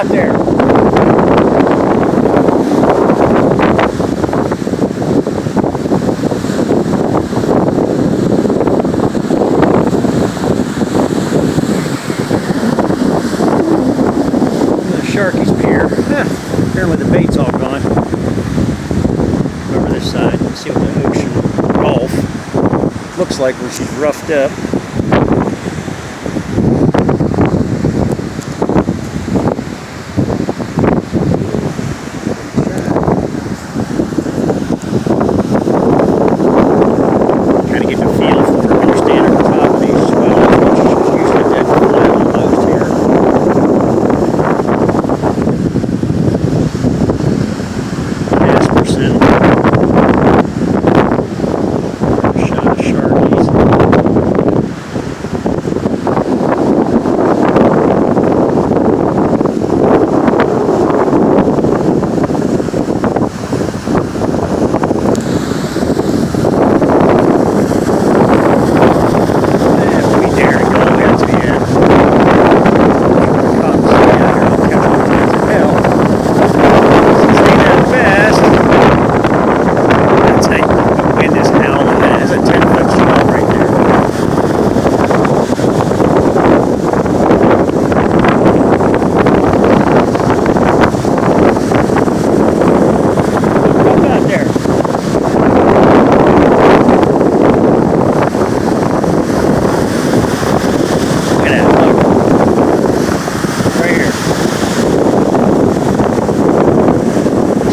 about there? Sharky's Pier. Apparently the bait's all gone. Over this side, you can see what the ocean Gulf looks like when she's roughed up. Kind of get the feel for her when you're standing on top of these swells, which is usually dead flat almost here. Asperson. Shot of Sharkies.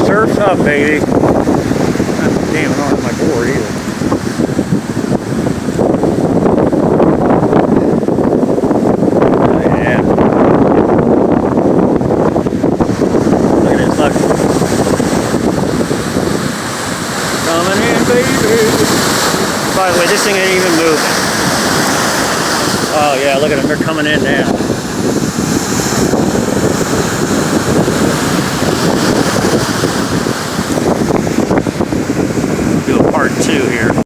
Surf's up, baby. Damn, it don't have my board either. Oh, yeah. Look at this, look. Coming in, baby. By the way, this thing ain't even moving. Oh, yeah, look at them. They're coming in now.